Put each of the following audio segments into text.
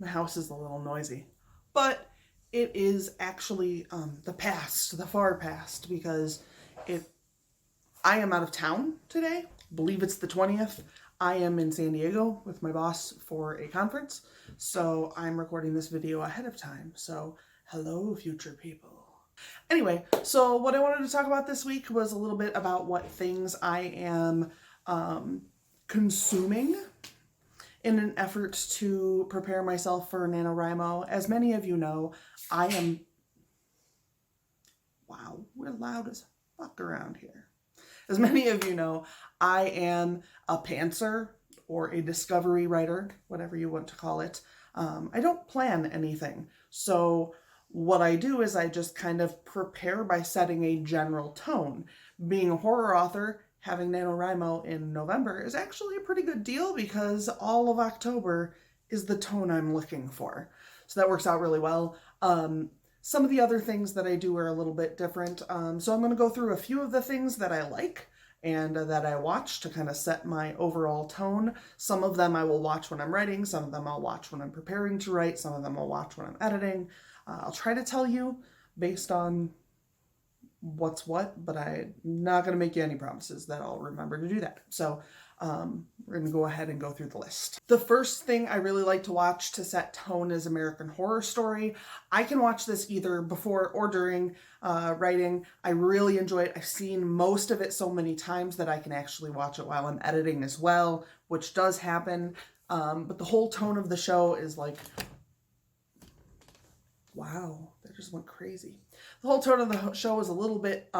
My house is a little noisy, but it is actually the past, the far past, because I am out of town today. I believe it's the 20th. I am in San Diego with my boss for a conference, so I'm recording this video ahead of time. So hello, future people. Anyway, so what I wanted to talk about this week was a little bit about what things I am consuming in an effort to prepare myself for NaNoWriMo. As many of you know, I am... Wow, we're loud as fuck around here. As many of you know, I am a pantser or a discovery writer, whatever you want to call it. I don't plan anything. So what I do is I just kind of prepare by setting a general tone. Being a horror author, having NaNoWriMo in November is actually a pretty good deal because all of October is the tone I'm looking for. So that works out really well. Some of the other things that I do are a little bit different. So I'm going to go through a few of the things that I like and that I watch to kind of set my overall tone. Some of them I will watch when I'm writing. Some of them I'll watch when I'm preparing to write. Some of them I'll watch when I'm editing. I'll try to tell you based on what's what, but I'm not going to make you any promises that I'll remember to do that. So we're going to go ahead and go through the list. The first thing I really like to watch to set tone is American Horror Story. I can watch this either before or during writing. I really enjoy it. I've seen most of it so many times that I can actually watch it while I'm editing as well, which does happen. But the whole tone of the show is like, wow, that just went crazy. The whole tone of the show is a little bit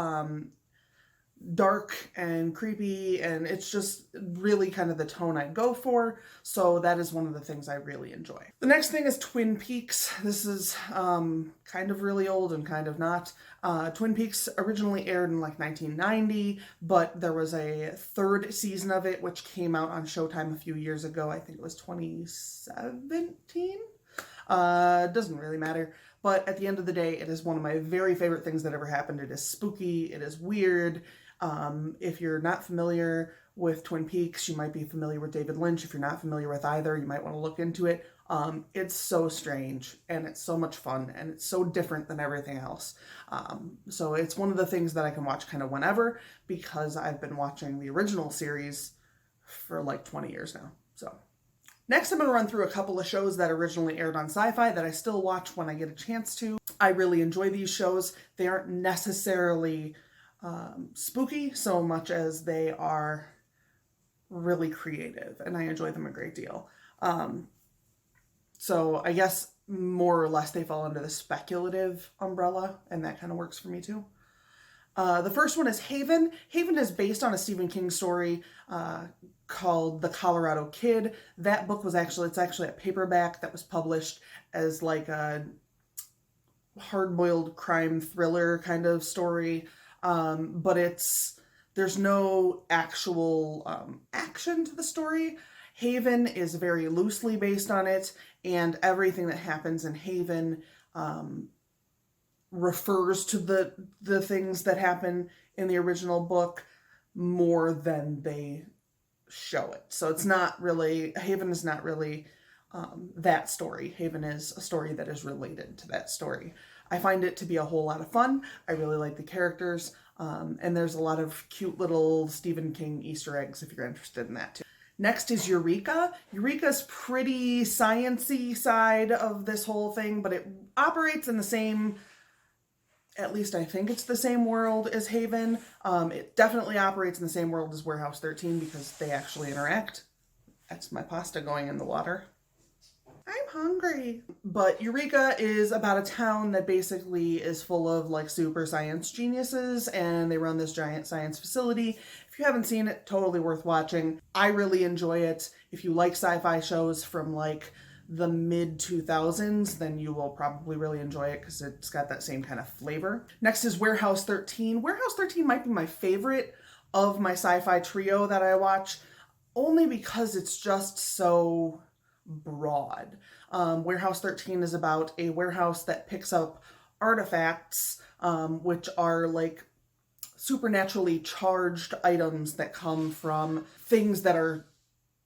dark and creepy, and it's just really kind of the tone I go for. So that is one of the things I really enjoy. The next thing is Twin Peaks. This is kind of really old and kind of not. Twin Peaks originally aired in like 1990, but there was a third season of it which came out on Showtime a few years ago. I think it was 2017. Doesn't really matter, but at the end of the day, it is one of my very favorite things that ever happened. It is spooky, it is weird. If you're not familiar with Twin Peaks, you might be familiar with David Lynch. If you're not familiar with either, you might want to look into it. It's so strange, and it's so much fun, and it's so different than everything else. So it's one of the things that I can watch kind of whenever, because I've been watching the original series for like 20 years now, so. Next, I'm going to run through a couple of shows that originally aired on Sci-Fi that I still watch when I get a chance to. I really enjoy these shows. They aren't necessarily spooky so much as they are really creative, and I enjoy them a great deal. So I guess more or less they fall under the speculative umbrella, and that kind of works for me too. The first one is Haven. Haven is based on a Stephen King story called The Colorado Kid. That book was it's actually a paperback that was published as like a hard-boiled crime thriller kind of story. But there's no actual action to the story. Haven is very loosely based on it, and everything that happens in Haven refers to the things that happen in the original book more than they show it. So it's not really, Haven is not really that story. Haven is a story that is related to that story. I find it to be a whole lot of fun. I really like the characters, and there's a lot of cute little Stephen King Easter eggs if you're interested in that too. Next is Eureka. Eureka's pretty science-y side of this whole thing, but it operates in the same, at least I think it's the same world as Haven. It definitely operates in the same world as Warehouse 13 because they actually interact. That's my pasta going in the water. I'm hungry. But Eureka is about a town that basically is full of like super science geniuses, and they run this giant science facility. If you haven't seen it, totally worth watching. I really enjoy it. If you like sci-fi shows from like the mid-2000s, then you will probably really enjoy it because it's got that same kind of flavor. Next is Warehouse 13. Warehouse 13 might be my favorite of my sci-fi trio that I watch, only because it's just so broad. Warehouse 13 is about a warehouse that picks up artifacts, which are like supernaturally charged items that come from things that are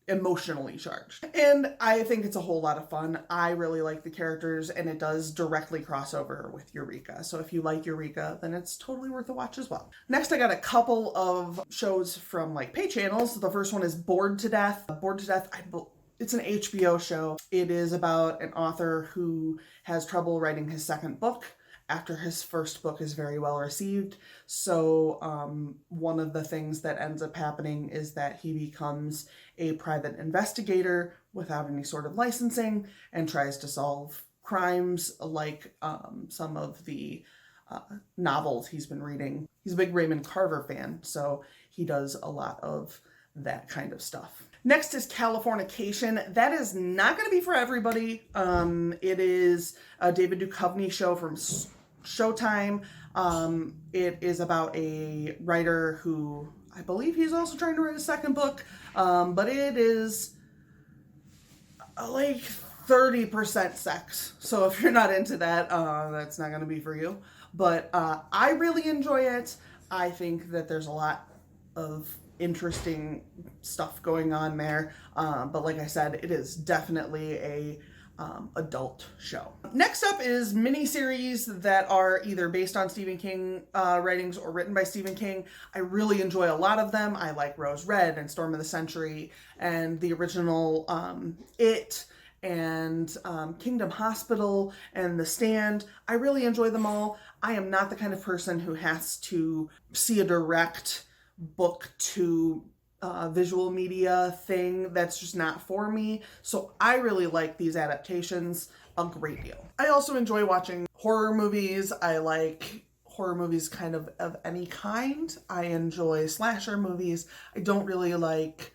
emotionally charged. And I think it's a whole lot of fun. I really like the characters, and it does directly cross over with Eureka. So if you like Eureka, then it's totally worth a watch as well. Next, I got a couple of shows from like pay channels. The first one is Bored to Death. Bored to Death, it's an HBO show. It is about an author who has trouble writing his second book after his first book is very well received. So one of the things that ends up happening is that he becomes a private investigator without any sort of licensing and tries to solve crimes like some of the novels he's been reading. He's a big Raymond Carver fan, so he does a lot of that kind of stuff. Next is Californication. That is not going to be for everybody. It is a David Duchovny show from Showtime. It is about a writer who, I believe he's also trying to write a second book, but it is like 30% sex. So if you're not into that, that's not going to be for you. But I really enjoy it. I think that there's a lot of interesting stuff going on there. But like I said, it is definitely a adult show. Next up is miniseries that are either based on Stephen King writings or written by Stephen King. I really enjoy a lot of them. I like Rose Red and Storm of the Century and the original It and Kingdom Hospital and The Stand. I really enjoy them all. I am not the kind of person who has to see a direct book to visual media thing. That's just not for me. So I really like these adaptations a great deal. I also enjoy watching horror movies. I like horror movies kind of any kind. I enjoy slasher movies. I don't really like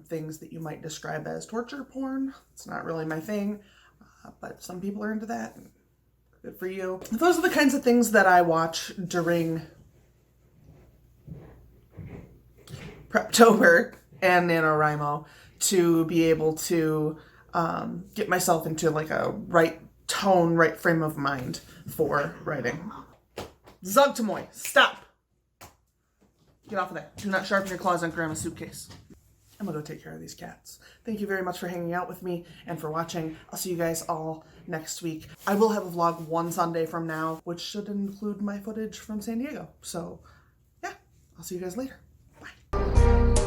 things that you might describe as torture porn. It's not really my thing, but some people are into that. Good for you. Those are the kinds of things that I watch during Preptober and NaNoWriMo to be able to get myself into like a right tone, right frame of mind for writing. Zugtamoy, stop! Get off of there. Do not sharpen your claws on Grandma's suitcase. I'm gonna go take care of these cats. Thank you very much for hanging out with me and for watching. I'll see you guys all next week. I will have a vlog one Sunday from now, which should include my footage from San Diego. So yeah, I'll see you guys later. Bye.